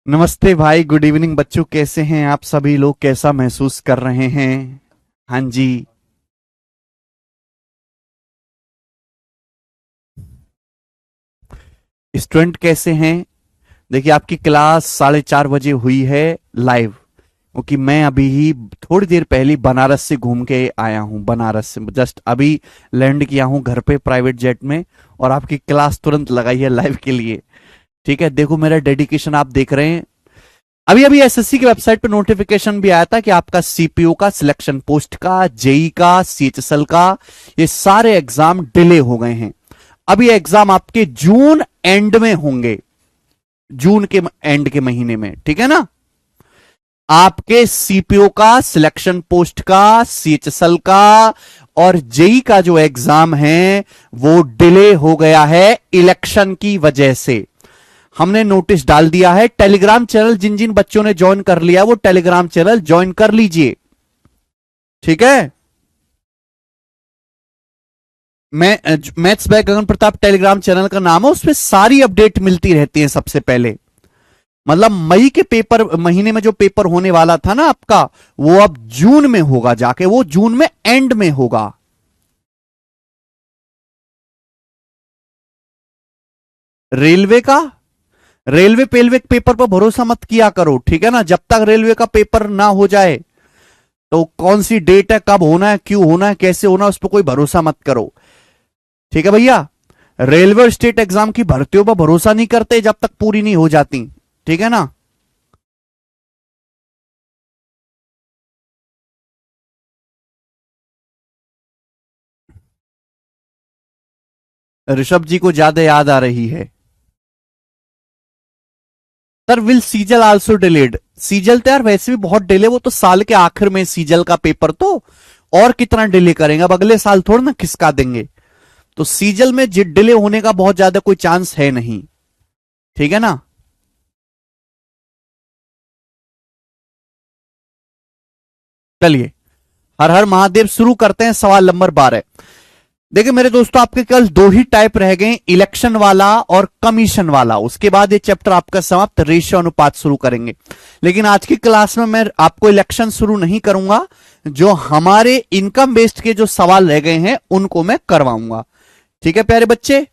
नमस्ते भाई, good evening बच्चों। कैसे हैं आप सभी लोग? कैसा महसूस कर रहे हैं? हाँ जी। स्टूडेंट कैसे हैं? देखिए, आपकी क्लास 4:30 बजे हुई है लाइव, क्योंकि मैं अभी ही थोड़ी देर पहले बनारस से घूम के आया हूं। बनारस से जस्ट अभी लैंड किया हूं घर पे प्राइवेट जेट में, और आपकी क्लास तुरंत लगाई है लाइव के लिए। ठीक है, देखो मेरा डेडिकेशन आप देख रहे हैं। अभी अभी एसएससी की वेबसाइट पे नोटिफिकेशन भी आया था कि आपका सीपीओ का, सिलेक्शन पोस्ट का, जेई का, सीएचएसएल का, ये सारे एग्जाम डिले हो गए हैं। अभी एग्जाम आपके जून एंड में होंगे, जून के एंड के महीने में। ठीक है ना? आपके सीपीओ का, सिलेक्शन पोस्ट का, सीएचएसएल का और जेई का जो एग्जाम है वो डिले हो गया है इलेक्शन की वजह से। हमने नोटिस डाल दिया है। टेलीग्राम चैनल जिन जिन बच्चों ने ज्वाइन कर लिया वो टेलीग्राम चैनल ज्वाइन कर लीजिए। ठीक है? मैं maths by Gagan Pratap Telegram channel का नाम है, उसपे सारी अपडेट मिलती रहती है सबसे पहले। मतलब मई के पेपर महीने में जो पेपर होने वाला था ना आपका, वो अब जून में होगा, जाके वो जून में एंड में होगा। रेलवे का, रेलवे पेलवे पेपर पर भरोसा मत किया करो। ठीक है ना? जब तक रेलवे का पेपर ना हो जाए, तो कौन सी डेट है, कब होना है, क्यों होना है, कैसे होना है, उस पर कोई भरोसा मत करो। ठीक है भैया? रेलवे स्टेट एग्जाम की भर्तियों पर भरोसा नहीं करते जब तक पूरी नहीं हो जाती। ठीक है ना? ऋषभ जी को ज्यादा याद आ रही है। Sir, will CGL also delayed? CGL तो यार वैसे भी बहुत डिले, वो तो साल के आखिर में सीजल का पेपर, तो और कितना डिले करेंगे? अब अगले साल थोड़ा ना खिसका देंगे। तो सीजल में डिले होने का बहुत ज्यादा कोई चांस है नहीं। ठीक है ना? चलिए, हर हर महादेव, शुरू करते हैं सवाल नंबर 12। देखिए मेरे दोस्तों, आपके कल दो ही टाइप रह गए, इलेक्शन वाला और कमीशन वाला। उसके बाद ये चैप्टर आपका समाप्त, रेशियो अनुपात शुरू करेंगे। लेकिन आज की क्लास में मैं आपको इलेक्शन शुरू नहीं करूंगा, जो हमारे इनकम बेस्ड के जो सवाल रह गए हैं उनको मैं करवाऊंगा। ठीक है प्यारे बच्चे?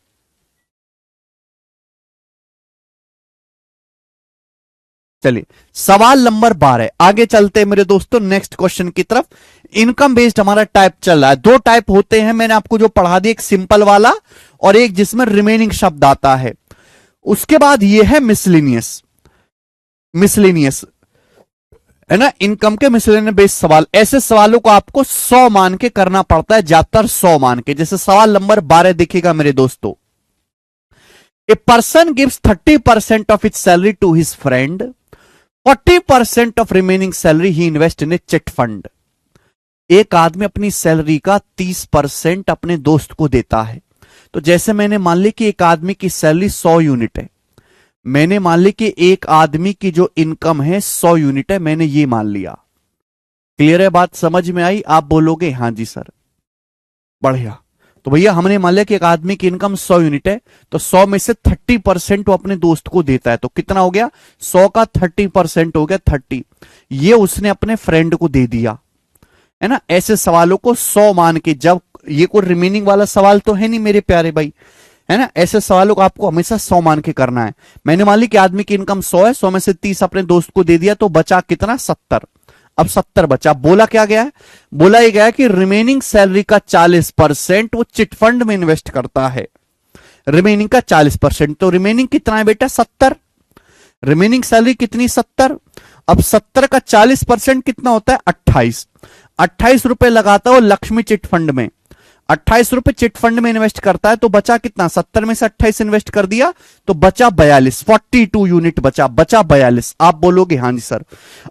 चलिए, सवाल नंबर 12, आगे चलते हैं मेरे दोस्तों नेक्स्ट क्वेश्चन की तरफ। इनकम बेस्ड हमारा टाइप चल रहा है। दो टाइप होते हैं, मैंने आपको जो पढ़ा दिया, एक सिंपल वाला और एक जिसमें रिमेनिंग शब्द आता है। उसके बाद ये है मिसलिनियस। मिसलिनियस है ना, इनकम के मिसलिनियस बेस्ड सवाल। ऐसे सवालों को आपको 100 मान के करना पड़ता है, ज्यादातर 100 मान के। जैसे सवाल नंबर 12 दिखेगा मेरे दोस्तों, a person gives 30% of its salary to his friend, 40% of remaining salary he invest in a chit fund. एक आदमी अपनी सैलरी का 30% अपने दोस्त को देता है। तो जैसे मैंने मान ली कि एक आदमी की सैलरी 100 यूनिट है, मैंने मान ली कि एक आदमी की जो इनकम है 100 यूनिट है, मैंने ये मान लिया। क्लियर है बात? समझ में आई? आप बोलोगे हाँ जी सर, बढ़िया। तो भैया हमने मान लिया कि एक आदमी की इनकम 100 यूनिट है, तो 100 में से 30% वो अपने दोस्त को देता है। तो कितना हो गया? 100 का 30% हो गया 30। ये उसने अपने फ्रेंड को दे दिया, है ना? ऐसे सवालों को 100 मान के, जब ये कोई रिमेनिंग वाला सवाल तो है नहीं मेरे प्यारे भाई, है ना? ऐसे सवालों को आपको हमेशा 100 मान के करना है। मैंने मान ली कि आदमी की इनकम 100 है, 100 में से 30 अपने दोस्त को दे दिया, तो बचा कितना? 70। अब 70 बचा। बोला क्या गया है? बोला ये गया है कि रिमेनिंग सैलरी का 40% वो चिट फंड में इन्वेस्ट करता है। रिमेनिंग का 40%, तो रिमेनिंग कितना है बेटा? 70। रिमेनिंग सैलरी कितनी? 70। अब 70 का 40% कितना होता है? 28। 28 रुपए लगाता है वो लक्ष्मी चिट फंड में। 28 रुपए चिट फंड में इन्वेस्ट करता है, तो बचा कितना? 70 में से 28 इन्वेस्ट कर दिया, तो बचा 42, 42 यूनिट बचा, बचा 42। आप बोलोगे हाँ जी सर।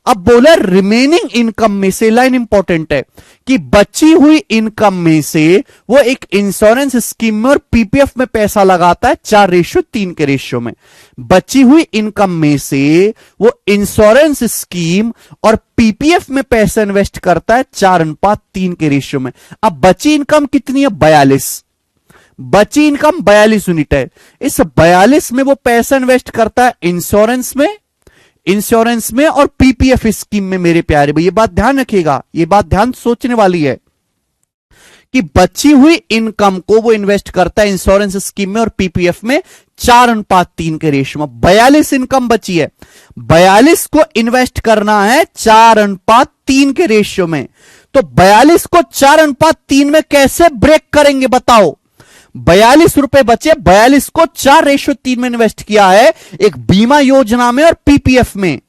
अब बोला रिमेनिंग इनकम में से, लाइन इंपॉर्टेंट है, कि बची हुई इनकम में से वो एक इंश्योरेंस स्कीम में और पीपीएफ में पैसा लगाता है, 4:3 के रेशियो में। बची हुई इनकम में से वो इंश्योरेंस स्कीम और पीपीएफ में पैसा इन्वेस्ट करता है 4:3 के रेशियो में। अब बची इनकम कितनी है? 42। बची इनकम 42 यूनिट है। इस 42 में वो पैसा इन्वेस्ट करता है इंश्योरेंस में और पीपीएफ स्कीम में। मेरे प्यारे भाई, ये बात ध्यान रखिएगा, ये बात ध्यान सोचने वाली है कि बची हुई इनकम को वो इन्वेस्ट करता है इंश्योरेंस स्कीम में और पीपीएफ में 4:3 के रेशियो में। 42 इनकम बची है, 42 को इन्वेस्ट करना है 4:3 के रेशियो में। तो 42 को 4:3 में कैसे ब्रेक करेंगे बताओ। 42 रुपए बचे, 42 को 4:3 में इन्वेस्ट किया है एक बीमा योजना में और पीपीएफ में।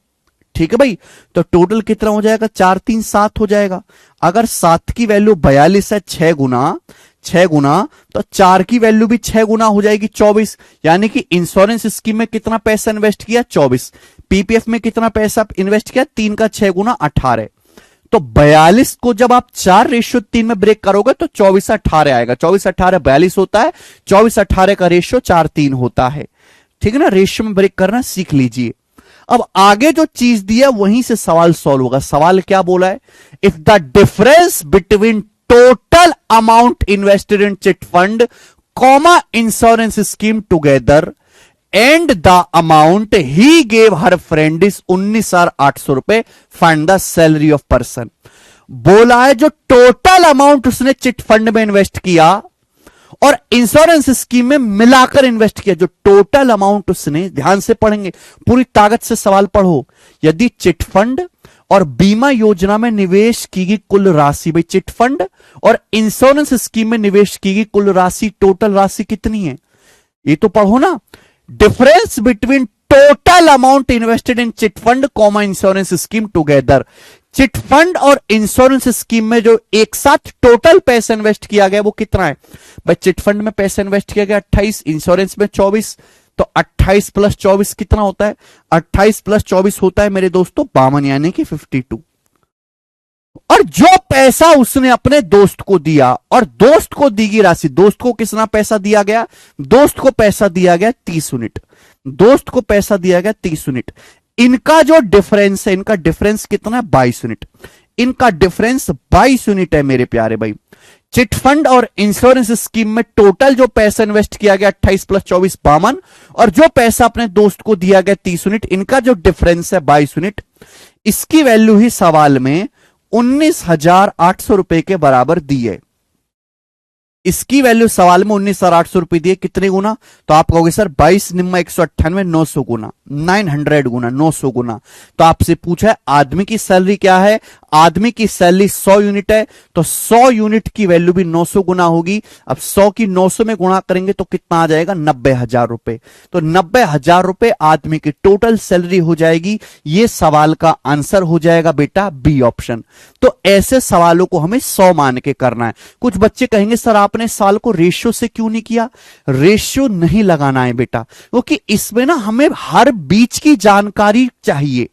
ठीक है भाई, तो टोटल कितना हो जाएगा, 4 3 7 हो जाएगा। अगर 7 की वैल्यू 42 है 6 गुना, तो 4 की वैल्यू भी 6 गुना हो जाएगी 24। यानी कि इंश्योरेंस स्कीम में कितना पैसा इन्वेस्ट किया 24, पीपीएफ में कितना पैसा इन्वेस्ट किया 3 का 6 गुना 18। तो 42 को जब आप 4:3 में ब्रेक करोगे तो 24/18 आएगा। 24/18 42 होता है, 24/18 का रेशियो 4:3 होता है। ठीक है ना, रेशियो में ब्रेक करना सीख लीजिए। अब आगे जो चीज दी है वहीं से सवाल सॉल्व होगा। सवाल क्या बोला है, if the difference between total amount invested in chit fund comma insurance scheme together and the amount he gave her friend is 19,800 रुपए, find the salary of person. बोला है जो टोटल अमाउंट उसने चिट फंड में invest किया और insurance scheme में मिलाकर इन्वेस्ट किया, जो टोटल अमाउंट उसने, ध्यान से पढ़ेंगे, पूरी ताकत से सवाल पढ़ो। यदि चिट फंड और बीमा योजना में निवेश की गई कुल राशि, भाई चिट फंड और इंश्योरेंस स्कीम में निवेश की गई कुल राशि, टोटल राशि कितनी है ये तो पढ़ो ना। Difference between total amount invested in chit fund comma insurance scheme together. Chit fund और इंश्योरेंस स्कीम में जो एक साथ टोटल पैसा इन्वेस्ट किया गया वो कितना है भाई। चिट फंड में पैसा इन्वेस्ट किया गया 28, इंश्योरेंस में 24, तो 28 + 24 कितना होता है, 28 + 24 होता है मेरे दोस्तों 52, यानी कि 52। और जो पैसा उसने अपने दोस्त को दिया और दोस्त को दी गई राशि, दोस्त को कितना पैसा दिया गया, दोस्त को पैसा दिया गया 30 यूनिट, दोस्त को पैसा दिया गया 30 यूनिट। इनका जो डिफरेंस है, इनका डिफरेंस कितना है 22 यूनिट, इनका डिफरेंस 22 यूनिट है मेरे प्यारे भाई। चिट फंड और इंश्योरेंस स्कीम में टोटल जो पैसा इन्वेस्ट किया गया 28 + 24 52, और जो पैसा अपने दोस्त को दिया गया 30 यूनिट, इनका जो डिफरेंस है 22 यूनिट। इसकी वैल्यू ही सवाल में 19,800 रुपए के बराबर दी है। इसकी वैल्यू सवाल में 19,800 रुपए दी है, कितने गुना, तो आप कहोगे सर 22 निम्मा 198 900 गुना, 900 गुना, 900 गुना। तो आपसे पूछा है आदमी की सैलरी क्या है, आदमी की सैलरी 100 यूनिट है, तो 100 यूनिट की वैल्यू भी 900 गुना होगी। अब 100 की 900 में गुणा करेंगे तो कितना आ जाएगा 90,000 रुपए। तो 90,000 रुपए आदमी की टोटल सैलरी हो जाएगी। ये सवाल का आंसर हो जाएगा बेटा बी ऑप्शन। तो ऐसे सवालों को हमें 100 मान के करना है। कुछ बच्चे कहेंगे सर आपने सवाल को रेशियो से क्यों नहीं किया, रेशियो नहीं लगाना है बेटा, क्योंकि इसमें ना हमें हर बीच की जानकारी चाहिए।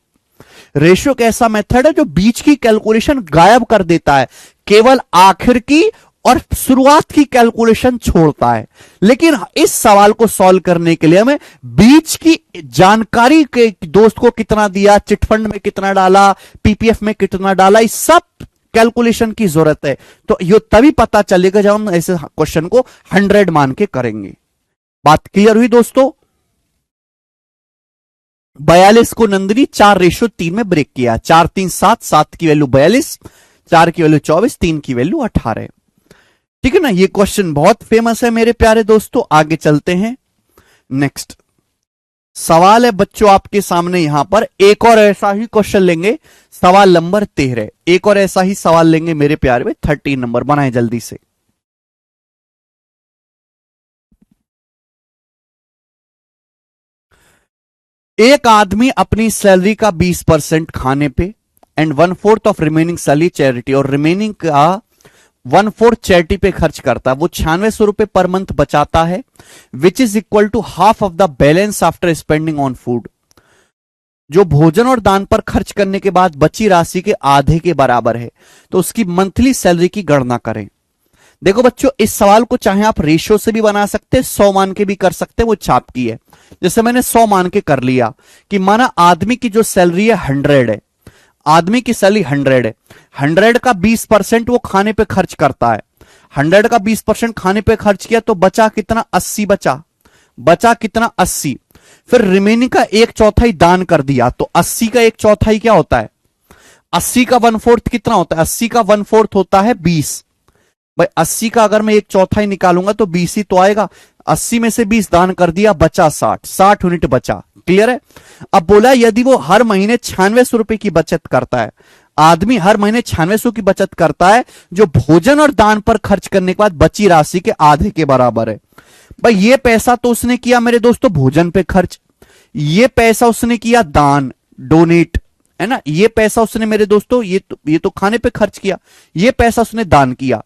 रेशियो एक ऐसा मेथड है जो बीच की कैलकुलेशन गायब कर देता है, केवल आखिर की और शुरुआत की कैलकुलेशन छोड़ता है। लेकिन इस सवाल को सॉल्व करने के लिए हमें बीच की जानकारी के दोस्त को कितना दिया, चिटफंड में कितना डाला, पीपीएफ में कितना डाला, इस सब कैलकुलेशन की जरूरत है। तो ये तभी पता चलेगा जब हम ऐसे क्वेश्चन को 100 मान के करेंगे। बात क्लियर हुई दोस्तों। 42 को नंदिनी 4:3 में ब्रेक किया, 4 3 7, 7 की वैल्यू 42, 4 की वैल्यू 24, 3 की वैल्यू 18। ठीक है ना, ये क्वेश्चन बहुत फेमस है मेरे प्यारे दोस्तों। आगे चलते हैं, नेक्स्ट सवाल है बच्चों आपके सामने। यहां पर एक और ऐसा ही क्वेश्चन लेंगे, सवाल नंबर 13। एक और ऐसा ही सवाल लेंगे मेरे प्यारे में, 13 नंबर बनाए जल्दी से। एक आदमी अपनी सैलरी का 20% खाने पे and 1/4 of remaining salary charity, और रिमेनिंग का 1/4 चैरिटी पे खर्च करता है। वो 9600 रुपए पर मंथ बचाता है, which is equal to half of the balance after spending on food. जो भोजन और दान पर खर्च करने के बाद बची राशि के आधे के बराबर है, तो उसकी मंथली सैलरी की गणना करें। देखो बच्चों, इस सवाल को चाहे आप रेशियो से भी बना सकते हैं, 100 मान के भी कर सकते हैं, वो छाप की है। जैसे मैंने 100 मान के कर लिया कि माना आदमी की जो सैलरी है 100 है, आदमी की सैलरी 100 है, 100 का 20% वो खाने पे खर्च करता है, 100 का 20% खाने पे खर्च किया तो बचा कितना, 80 बचा। बचा कितना, 80। फिर रिमेनिंग का 1/4 दान कर दिया, तो 80 का 1/4 क्या होता है, 80 का 1/4 कितना होता है, 80 का 1/4 होता है 20। भाई 80 का अगर मैं 1/4 निकालूंगा तो 20 ही तो आएगा। 80 में से 20 दान कर दिया, बचा 60 यूनिट बचा। क्लियर है। अब बोला यदि वो हर महीने 9600 रुपए की बचत करता है, आदमी हर महीने 9600 की बचत करता है, जो भोजन और दान पर खर्च करने के बाद बची राशि के आधे के बराबर है। भाई ये पैसा तो उसने किया मेरे दोस्तों भोजन पे खर्च, ये पैसा उसने किया दान, डोनेट, है ना, ये पैसा उसने मेरे दोस्तों ये तो खाने पे खर्च किया, ये पैसा उसने दान किया।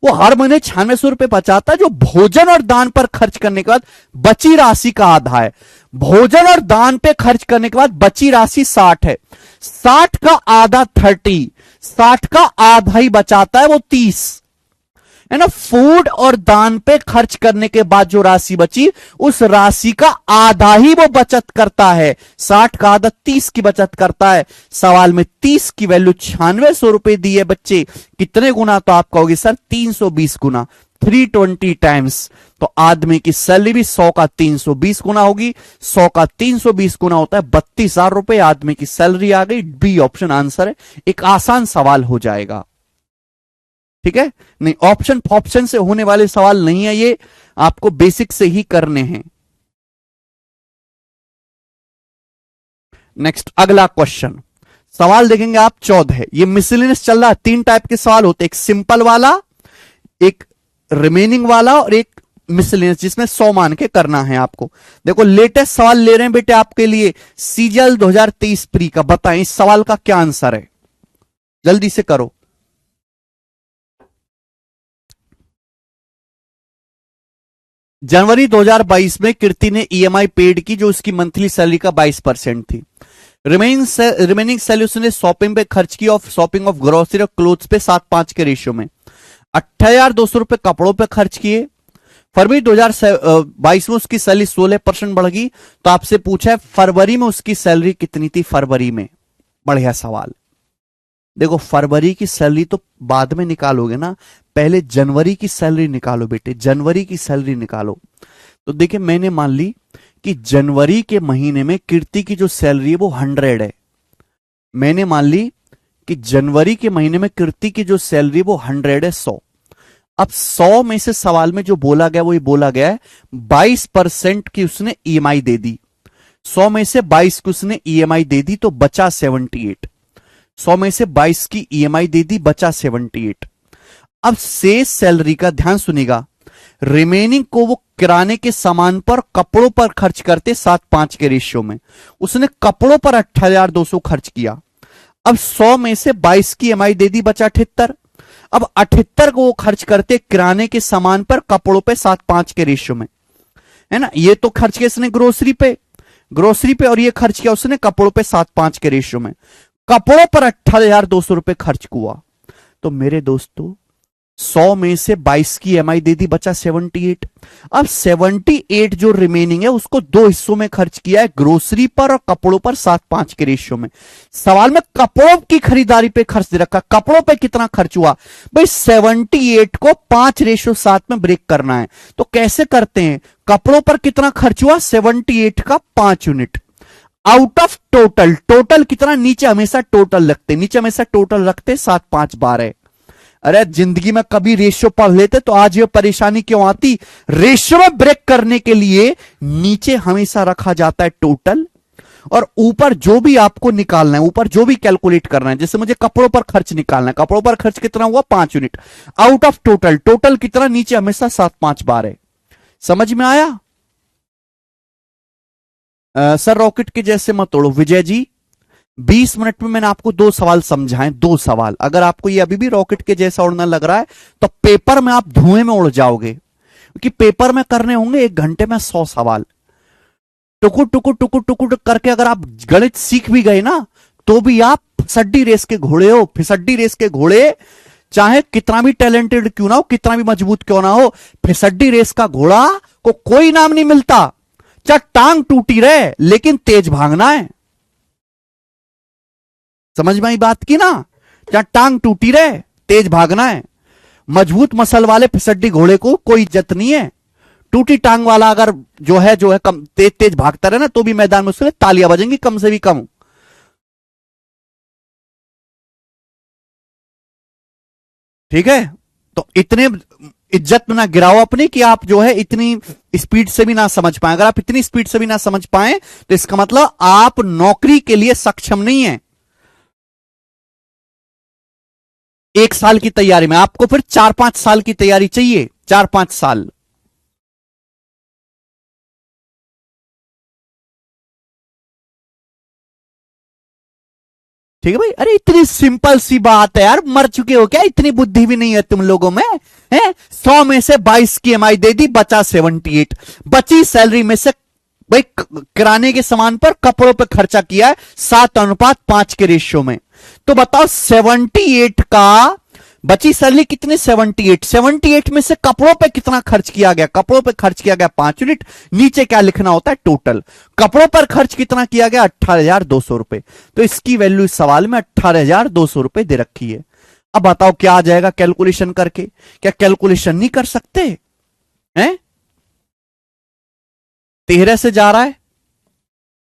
वो हर महीने 9600 रुपए बचाता है, जो भोजन और दान पर खर्च करने के बाद बची राशि का आधा है। भोजन और दान पे खर्च करने के बाद बची राशि 60 है। 60 का आधा 30, 60 का आधा ही बचाता है वो 30, है ना। फूड और दान पे खर्च करने के बाद जो राशि बची, उस राशि का आधा ही वो बचत करता है। 60 का आधा 30 की बचत करता है। सवाल में 30 की वैल्यू 9600 रुपए दी है बच्चे, कितने गुना, तो आपका होगी सर 320 गुना, 320 टाइम्स। तो आदमी की सैलरी भी 100 का 320 गुना होगी। 100 का 320 गुना होता है 32,000 रुपए, आदमी की सैलरी आ गई। बी ऑप्शन आंसर है। एक आसान सवाल हो जाएगा, ठीक है। नहीं, ऑप्शन से होने वाले सवाल नहीं है ये, आपको बेसिक से ही करने हैं। नेक्स्ट अगला क्वेश्चन, सवाल देखेंगे आप 14। ये मिसलेनियस चल रहा है, 3 टाइप के सवाल होते हैं, एक सिंपल वाला, एक रिमेनिंग वाला और एक मिसलेनियस, जिसमें 100 मान के करना है आपको। देखो लेटेस्ट सवाल ले रहे हैं बेटे आपके लिए, सीजीएल 2023 प्री का। बताएं इस सवाल का क्या आंसर है, जल्दी से करो। जनवरी 2022 में कीर्ति ने ईएमआई पेड की, जो उसकी मंथली सैलरी का 22% थी। रिमेनिंग सैलरी उसने शॉपिंग पे खर्च की, और शॉपिंग ऑफ ग्रोसरी और क्लोथ्स पे 7:5 के रेशियो में। 28,200 रुपए कपड़ों पे खर्च किए। फरवरी 2022 में उसकी सैलरी 16% बढ़ गई। तो आपसे पूछा है फरवरी में उसकी सैलरी कितनी थी, फरवरी में। बढ़िया सवाल। देखो फरवरी की सैलरी तो बाद में निकालोगे ना, पहले जनवरी की सैलरी निकालो बेटे, जनवरी की सैलरी निकालो। तो देखिए मैंने मान ली कि जनवरी के महीने में कीर्ति की जो सैलरी है वो 100 है। मैंने मान ली कि जनवरी के महीने में कीर्ति की जो सैलरी वो 100 है, 100। अब 100 में से सवाल में जो बोला गया वो ये बोला गया है 22% की उसने ईएमआई दे दी। 100 में से 22 की उसने ईएमआई दे दी, तो बचा 78। 100 में से 22 की ईएमआई दे दी, बचा 78। अब शेष सैलरी का ध्यान सुनिएगा, रिमेनिंग को वो किराने के सामान पर, कपड़ों पर खर्च करते 7:5 के रेशियो में। उसने कपड़ों पर 28,200 खर्च किया। अब 100 में से 22 की ईएमआई दे दी, बचा 78। अब 78 को वो खर्च करते किराने के सामान पर, कपड़ों पे 7:5 के रेशियो में, है ना। ये तो खर्च किया इसने ग्रोसरी पे, और ये खर्च किया उसने कपड़ों पे 7:5 के रेशियो में। कपड़ों पर 28,200 रुपए खर्च हुआ। तो मेरे दोस्तों 100 में से 22 की ईएमआई दे दी, बचा 78। अब 78 जो रिमेनिंग है उसको 2 हिस्सों में खर्च किया है, ग्रोसरी पर और कपड़ों पर 7:5 के रेशियो में। सवाल में कपड़ों की खरीदारी पे खर्च दे रखा, कपड़ों पे कितना खर्च हुआ भाई, 78 को 5:7 में ब्रेक करना है। तो कैसे करते हैं, कपड़ों पर कितना खर्च हुआ, 78 का 5 unit out of total. Total कितना, नीचे हमेशा टोटल रखते, नीचे हमेशा टोटल रखते 7 5 12। अरे जिंदगी में कभी रेशियो पढ़ लेते तो आज ये परेशानी क्यों आती। रेशियो में ब्रेक करने के लिए नीचे हमेशा रखा जाता है टोटल, और ऊपर जो भी आपको निकालना है, ऊपर जो भी कैलकुलेट करना है, जैसे मुझे कपड़ों पर खर्च निकालना है, कपड़ों पर खर्च कितना हुआ 5 unit out of total. Total कितना, नीचे हमेशा 7 5 12। समझ में आया। सर रॉकेट के जैसे मत तोड़ो विजय जी, 20 मिनट में मैंने आपको 2 सवाल समझाए, 2 सवाल। अगर आपको ये अभी भी रॉकेट के जैसा उड़ना लग रहा है तो पेपर में आप धुएं में उड़ जाओगे, क्योंकि पेपर में करने होंगे 1 घंटे में 100 सवाल। टुकुर टुकुर टुकुर टुकुर करके अगर आप गणित सीख भी गए ना, तो भी आप फिसड्डी रेस के घोड़े हो। फिसड्डी रेस के घोड़े चाहे कितना भी टैलेंटेड क्यों ना हो, कितना भी मजबूत क्यों ना हो, फिसड्डी रेस का घोड़ा को कोई नाम नहीं मिलता। चाहे टांग टूटी रहे लेकिन तेज भागना है। समझ में आई बात की ना, चाहे टांग टूटी रहे तेज भागना है। मजबूत मसल वाले फिसड्डी घोड़े को कोई इज्जत नहीं है। टूटी टांग वाला अगर जो है कम तेज तेज भागता रहे ना तो भी मैदान में उसके लिए तालियां बजेंगी कम से भी कम। ठीक है, तो इतने इज्जत में ना गिराओ अपनी कि आप जो है इतनी स्पीड से भी ना समझ पाए। अगर आप इतनी स्पीड से भी ना समझ पाए तो इसका मतलब आप नौकरी के लिए सक्षम नहीं है। 1 साल की तैयारी में आपको फिर 4-5 साल की तैयारी चाहिए, 4-5 साल। ठीक है भाई, अरे इतनी सिंपल सी बात है यार, मर चुके हो क्या, इतनी बुद्धि भी नहीं है तुम लोगों में है। 100 में से 22 की EMI दे दी, बचा 78। बची सैलरी में से भाई किराने के सामान पर कपड़ों पर खर्चा किया है 7:5 के रेशियो में। तो बताओ 78 का बची सैलरी कितनी, 78 में से कपड़ों पे कितना खर्च किया गया, कपड़ों पे खर्च किया गया 5 यूनिट। नीचे क्या लिखना होता है, टोटल कपड़ों पर खर्च कितना किया गया, 18,200 रुपए। तो इसकी वैल्यू इस सवाल में 18,200 रुपए दे रखी है। अब बताओ क्या आ जाएगा कैलकुलेशन करके, क्या कैलकुलेशन नहीं कर सकते हैं? 13 से जा रहा है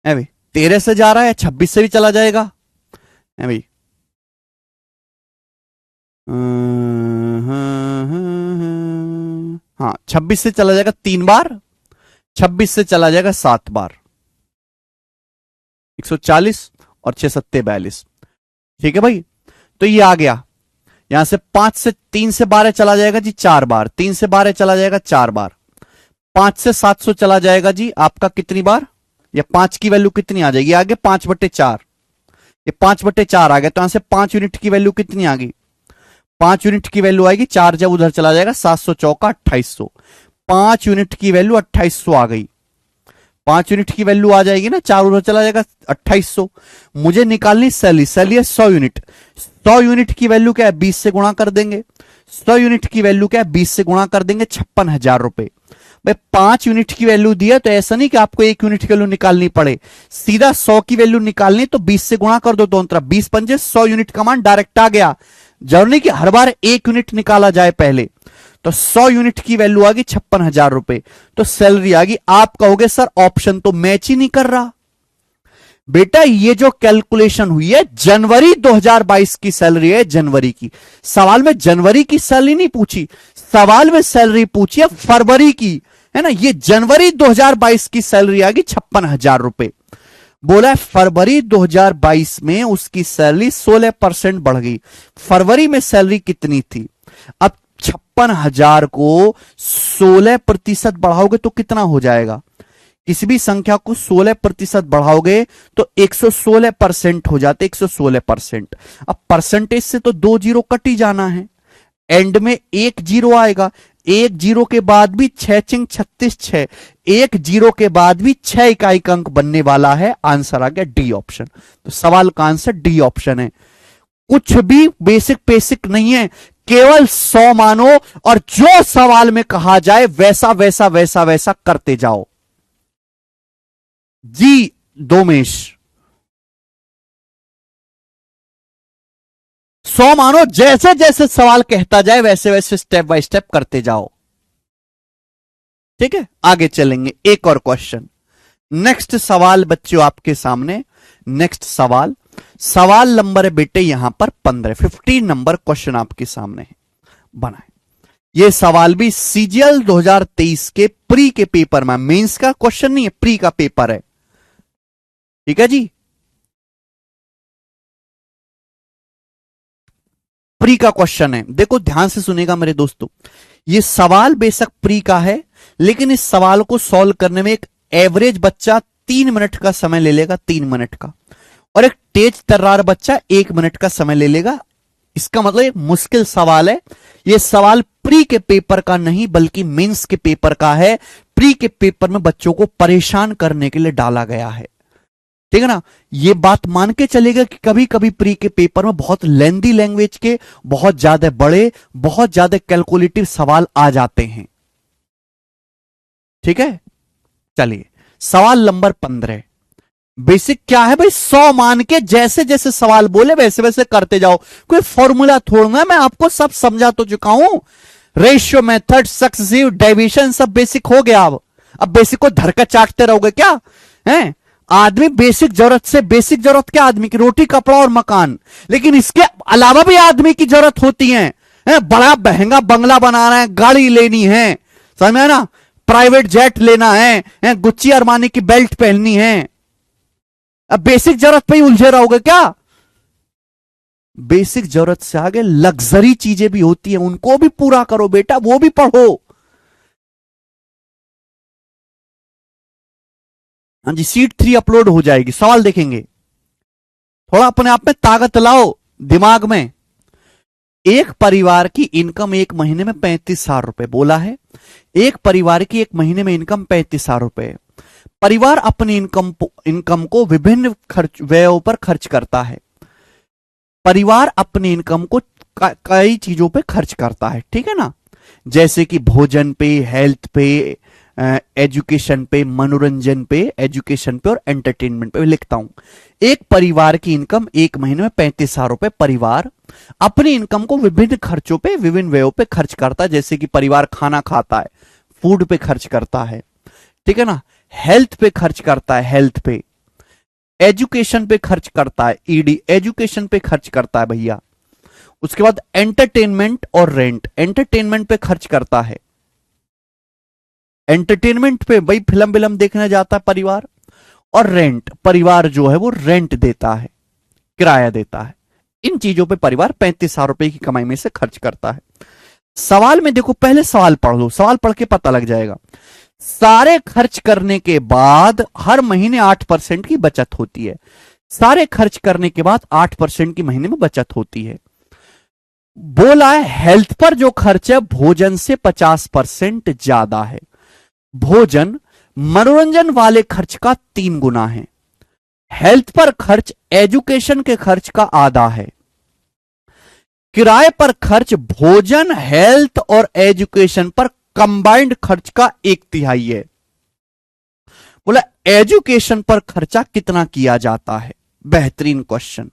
भाई, 13 से जा रहा है, 26 से भी चला जाएगा है भाई। हाँ 26 से चला जाएगा 3 बार, 26 से चला जाएगा 7 बार, 140 और 6 7 42। ठीक है भाई, तो ये आ गया। यहां से 3 से 12 चला जाएगा जी 4 बार, 3 से 12 चला जाएगा 4 बार। 5 से 700 चला जाएगा जी आपका कितनी बार, या 5 की वैल्यू कितनी आ जाएगी आगे, 5/4। ये 5/4 आ गया, तो यहां से 5 यूनिट की वैल्यू कितनी आ गई, 5 यूनिट की वैल्यू आएगी, 4 जब उधर चला जाएगा 700 चौका 2800। 5 यूनिट की वैल्यू 2800 आ गई, 5 यूनिट की वैल्यू आ जाएगी ना, 4 उधर चला जाएगा 2800। मुझे निकालनी सैलरी, सैलरी है 100 यूनिट। 100 यूनिट की वैल्यू क्या है, 20 से गुणा कर देंगे। 100 यूनिट की वैल्यू क्या है, 20 से गुणा कर देंगे, 56,000 रुपए। भाई 5 यूनिट की वैल्यू दी है तो ऐसा नहीं कि आपको 1 यूनिट की वैल्यू निकालनी पड़े, सीधा 100 की वैल्यू निकालनी तो 20 से गुणा कर दो दोनों तरफ, 20 पंजे 100 यूनिट का मान डायरेक्ट आ गया। जरूरी नहीं कि हर बार 1 यूनिट निकाला जाए पहले। तो 100 यूनिट की वैल्यू आ गई 56,000 रुपए, तो सैलरी आ गई। आप कहोगे सर ऑप्शन तो मैच ही नहीं कर रहा। बेटा ये जो कैलकुलेशन हुई है जनवरी 2022 की सैलरी है, जनवरी की। सवाल में जनवरी की सैलरी नहीं पूछी, सवाल में सैलरी पूछी है फरवरी की, है ना। ये जनवरी 2022 की सैलरी आ गई 56,000 रुपए। बोला है फरवरी 2022 में उसकी सैलरी 16% बढ़ गई। फरवरी में सैलरी कितनी थी, अब 56,000 को 16% बढ़ाओगे तो कितना हो जाएगा, किसी भी संख्या को 16% बढ़ाओगे तो 116% हो जाते, 116%। अब परसेंटेज से तो 2 जीरो कट ही जाना है, एंड में 1 जीरो आएगा। 1 जीरो के बाद भी 6 36 6, 1 जीरो के बाद भी 6 इकाई का अंक बनने वाला है। आंसर आ गया डी ऑप्शन। तो सवाल का आंसर डी ऑप्शन है। कुछ भी बेसिक बेसिक नहीं है, केवल 100 मानो और जो सवाल में कहा जाए वैसा वैसा वैसा वैसा करते जाओ। जी दोमेश, 100 मानो, जैसे जैसे सवाल कहता जाए वैसे वैसे स्टेप बाय स्टेप करते जाओ। ठीक है, आगे चलेंगे। एक और क्वेश्चन, नेक्स्ट सवाल बच्चों आपके सामने। नेक्स्ट सवाल, सवाल नंबर है बेटे यहां पर 15 नंबर क्वेश्चन आपके सामने है बनाए। ये सवाल भी सीजीएल 2023 के प्री के पेपर में, मेंस का क्वेश्चन नहीं है, प्री का पेपर है। ठीक है जी, प्री का क्वेश्चन है। देखो ध्यान से सुनेगा मेरे दोस्तों, ये सवाल बेशक प्री का है, लेकिन इस सवाल को सॉल्व करने में एक एवरेज बच्चा 3 मिनट का समय ले लेगा, 3 मिनट का, और एक तेज तर्रार बच्चा 1 मिनट का समय ले लेगा। इसका मतलब एक मुश्किल सवाल है। यह सवाल प्री के पेपर का नहीं बल्कि मेंस के पेपर का है। प्री के पेपर में बच्चों को परेशान करने के लिए डाला गया है। ठीक है ना, ये बात मान के चलेगा कि कभी कभी प्री के पेपर में बहुत लेंदी लैंग्वेज के, बहुत ज्यादा बड़े, बहुत ज्यादा कैलकुलेटिव सवाल आ जाते हैं। ठीक है, चलिए सवाल नंबर 15। बेसिक क्या है भाई, 100 मान के जैसे जैसे सवाल बोले वैसे वैसे करते जाओ, कोई फॉर्मूला थोड़ा, मैं आपको सब समझा तो चुका हूं। रेशियो मेथड, सक्सेसिव डेविएशन सब बेसिक हो गया। अब बेसिक को धर कर चाटते रहोगे क्या है? आदमी बेसिक जरूरत से, बेसिक जरूरत क्या आदमी की, रोटी कपड़ा और मकान, लेकिन इसके अलावा भी आदमी की जरूरत होती है। बड़ा महंगा बंगला बनाना है, गाड़ी लेनी है, समझ में ना, प्राइवेट जेट लेना है, गुच्ची अरमानी की बेल्ट पहननी है। अब बेसिक जरूरत पे ही उलझे रहोगे क्या? बेसिक जरूरत से आगे लग्जरी चीजें भी होती हैं, उनको भी पूरा करो बेटा, वो भी पढ़ो। हाँ जी, सीट 3 अपलोड हो जाएगी, सवाल देखेंगे। थोड़ा अपने आप में ताकत लाओ दिमाग में। एक परिवार की इनकम एक महीने में 35,000 रुपए बोला है। एक परिवार की एक महीने में इनकम 35,000 रुपए। परिवार अपनी इनकम को विभिन्न खर्च व्ययों पर खर्च करता है। परिवार अपनी इनकम को कई चीजों पे खर्च करता है, ठीक है ना, जैसे कि भोजन पे, हेल्थ पे, एजुकेशन पे, मनोरंजन पे, एजुकेशन पे और एंटरटेनमेंट पे लिखता हूं। एक परिवार की इनकम एक महीने में 35,000 रुपए। परिवार अपनी इनकम को विभिन्न खर्चों पे, विभिन्न व्ययों पे खर्च करता है, जैसे कि परिवार खाना खाता है, फूड पे खर्च करता है, ठीक है ना, हेल्थ पे खर्च करता है, हेल्थ पे, एजुकेशन पे खर्च करता है, ईडी एजुकेशन पे खर्च करता है भैया। उसके बाद एंटरटेनमेंट और रेंट, एंटरटेनमेंट पे खर्च करता है, एंटरटेनमेंट पे भाई फिल्म विलम देखने जाता है परिवार। और रेंट, परिवार जो है वो रेंट देता है, किराया देता है। इन चीजों पे परिवार 35,000 रुपए की कमाई में से खर्च करता है। सवाल में देखो, पहले सवाल पढ़ लो, सवाल पढ़ के पता लग जाएगा। सारे खर्च करने के बाद हर महीने 8% की बचत होती है। सारे खर्च करने के बाद 8% की महीने में बचत होती है। बोला है हेल्थ पर जो खर्च है भोजन से 50% ज्यादा है। भोजन मनोरंजन वाले खर्च का 3 गुना है। हेल्थ पर खर्च एजुकेशन के खर्च का आधा है। किराए पर खर्च भोजन, हेल्थ और एजुकेशन पर कंबाइंड खर्च का 1/3 है। बोला एजुकेशन पर खर्चा कितना किया जाता है? बेहतरीन क्वेश्चन,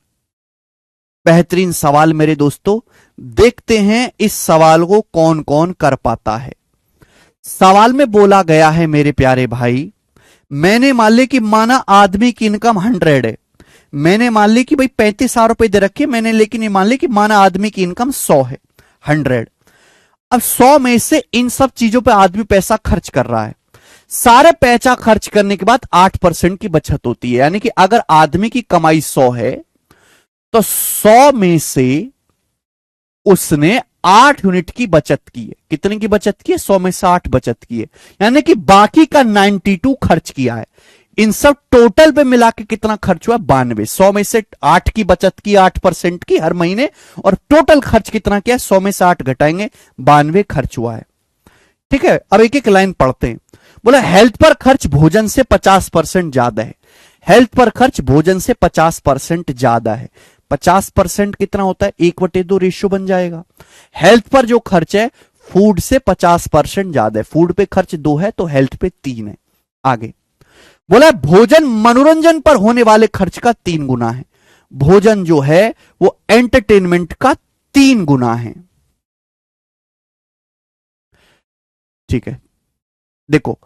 बेहतरीन सवाल मेरे दोस्तों। देखते हैं इस सवाल को कौन कौन कर पाता है। सवाल में बोला गया है मेरे प्यारे भाई, मैंने मान ली कि माना आदमी की इनकम 100 है। मैंने मान ली कि भाई 35,000 रुपए दे रखे मैंने, लेकिन ये मान ली कि माना आदमी की इनकम 100 है, 100। अब 100 में से इन सब चीजों पे आदमी पैसा खर्च कर रहा है। सारे पैसा खर्च करने के बाद 8% की बचत होती है। यानी कि अगर आदमी की कमाई 100 है तो 100 में से उसने 8 यूनिट की बचत की है। कितने की बचत की है? 100 में से 8 बचत की है, यानी कि बाकी का 92 खर्च किया है। इन सब टोटल पे मिला के कितना खर्च हुआ? 92। 100 में से 8 की बचत की, 8% की हर महीने, और टोटल खर्च कितना किया? 100 में से 8 घटाएंगे, 92 खर्च हुआ है। ठीक है, अब एक एक लाइन पढ़ते हैं। बोला हेल्थ पर खर्च भोजन से 50% ज्यादा है। हेल्थ पर खर्च भोजन से 50% ज्यादा है। 50% कितना होता है? 1/2 रेशियो बन जाएगा। हेल्थ पर जो खर्च है फूड से 50% ज्यादा है। फूड पे खर्च 2 है तो हेल्थ पे 3 है। आगे बोला भोजन मनोरंजन पर होने वाले खर्च का 3 गुना है। भोजन जो है वो एंटरटेनमेंट का 3 गुना है। ठीक है, देखो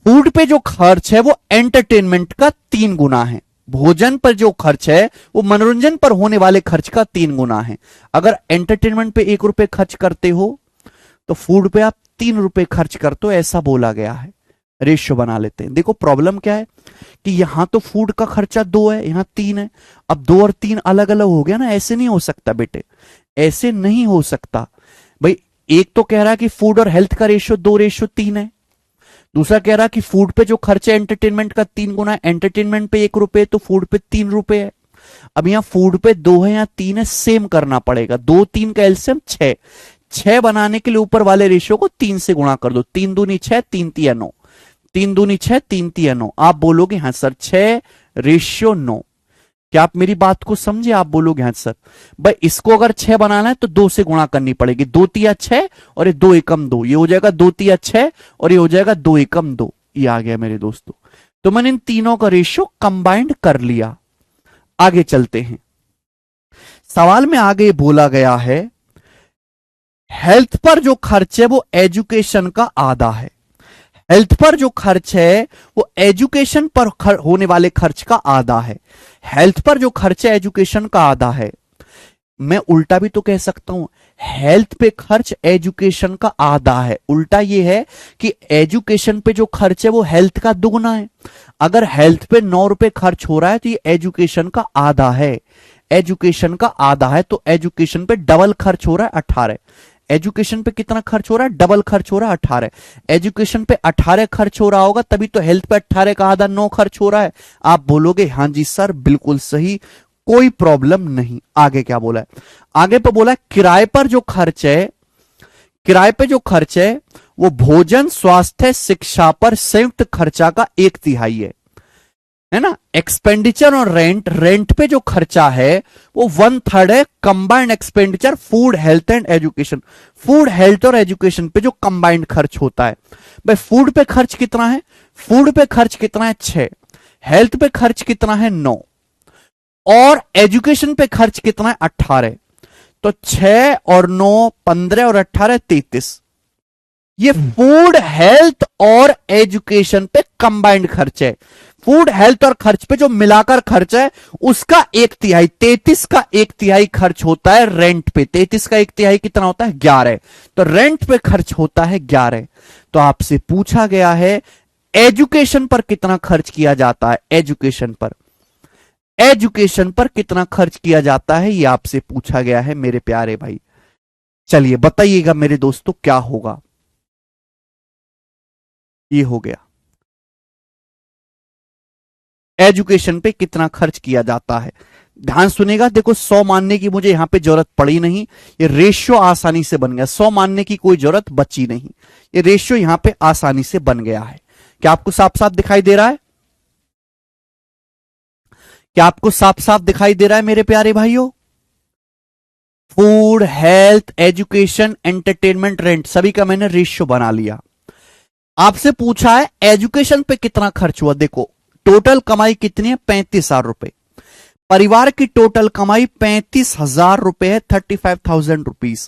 फूड पे जो खर्च है वो एंटरटेनमेंट का 3 गुना है। भोजन पर जो खर्च है वो मनोरंजन पर होने वाले खर्च का 3 गुना है। अगर एंटरटेनमेंट पे 1 रुपए खर्च करते हो तो फूड पे आप 3 रुपए खर्च करते हो, ऐसा बोला गया है। रेशियो बना लेते हैं। देखो प्रॉब्लम क्या है कि यहां तो फूड का खर्चा 2 है, यहां 3 है। अब 2 और 3 अलग अलग हो गया ना, ऐसे नहीं हो सकता बेटे, ऐसे नहीं हो सकता भाई। एक तो कह रहा है कि फूड और हेल्थ का रेशियो 2:3 है। दूसरा कह रहा है कि फूड पे जो खर्च है एंटरटेनमेंट का 3 गुना है। एंटरटेनमेंट पे 1 रुपए तो फूड पे 3 रुपए है। अब यहां फूड पे 2 है या 3 है, सेम करना पड़ेगा। 2 3 का एलसीएम 6। 6 बनाने के लिए ऊपर वाले रेशियो को 3 से गुणा कर दो। 3 दूनी 6, 3 तिया 9, 3 दूनी 6, 3 तिया 9। आप बोलोगे हाँ सर 6:9। क्या आप मेरी बात को समझे? आप बोलोगे हाँ सर। भाई इसको अगर 6 बनाना है तो 2 से गुणा करनी पड़ेगी। 2 तिया 6 और ये 2 एकम 2, ये हो जाएगा 2 तिया 6 और ये हो जाएगा 2 एकम 2। ये आ गया मेरे दोस्तों। तो मैंने इन तीनों का रेशियो कंबाइंड कर लिया। आगे चलते हैं। सवाल में आगे बोला गया है हेल्थ पर जो खर्च है वो एजुकेशन का आधा है। हेल्थ पर जो खर्च है वो एजुकेशन पर होने वाले खर्च का आधा है। हेल्थ पर जो खर्च है एजुकेशन का आधा है। मैं उल्टा भी तो कह सकता हूं, हेल्थ पे खर्च एजुकेशन का आधा है। उल्टा ये है कि एजुकेशन पे जो खर्च है वो हेल्थ का दुगना है। अगर हेल्थ पे 9 रुपए खर्च हो रहा है तो ये एजुकेशन का आधा है। एजुकेशन का आधा है तो एजुकेशन पे डबल खर्च हो रहा है 18। एजुकेशन पे कितना खर्च हो रहा है? डबल खर्च हो रहा है 18। एजुकेशन पे 18 खर्च हो रहा होगा तभी तो हेल्थ पे 18 का आधा 9 खर्च हो रहा है। आप बोलोगे हां जी सर बिल्कुल सही, कोई प्रॉब्लम नहीं। आगे क्या बोला है? आगे पे बोला है किराए पर जो खर्च है, किराए पे जो खर्च है वो भोजन स्वास्थ्य शिक्षा पर संयुक्त खर्चा का 1/3 है ना। एक्सपेंडिचर और रेंट, रेंट पे जो खर्चा है वो 1/3 है। Combined expenditure food health and education, food health और एजुकेशन पे जो कंबाइंड खर्च होता है। भाई फूड पे खर्च कितना है? फूड पे खर्च कितना है? 6। हेल्थ पे खर्च कितना है? 9। और एजुकेशन पे खर्च कितना है? 18। तो 6 और 9 15 और 18 33। ये फूड हेल्थ और एजुकेशन पे कंबाइंड खर्च है। फूड हेल्थ और खर्च पे जो मिलाकर खर्च है उसका 1/3, 33 का 1/3 खर्च होता है रेंट पे। 33 का 1/3 कितना होता है? 11। तो रेंट पे खर्च होता है 11। तो आपसे पूछा गया है एजुकेशन पर कितना खर्च किया जाता है। एजुकेशन पर, एजुकेशन पर कितना खर्च किया जाता है ये आपसे पूछा गया है मेरे प्यारे भाई। चलिए बताइएगा मेरे दोस्तों क्या होगा। ये हो गया एजुकेशन पे कितना खर्च किया जाता है। ध्यान सुनेगा, देखो 100 मानने की मुझे यहां पे जरूरत पड़ी नहीं, ये रेशियो आसानी से बन गया। 100 मानने की कोई जरूरत बची नहीं, ये रेशियो यहां पे आसानी से बन गया है। क्या आपको साफ साफ दिखाई दे रहा है? क्या आपको साफ साफ दिखाई दे रहा है मेरे प्यारे भाइयों? Food health education entertainment rent सभी का मैंने रेशियो बना लिया। आपसे पूछा है एजुकेशन पे कितना खर्च हुआ। देखो टोटल कमाई कितनी है? 35,000 रुपए। परिवार की टोटल कमाई 35,000 रुपए है, 35,000 रुपीज।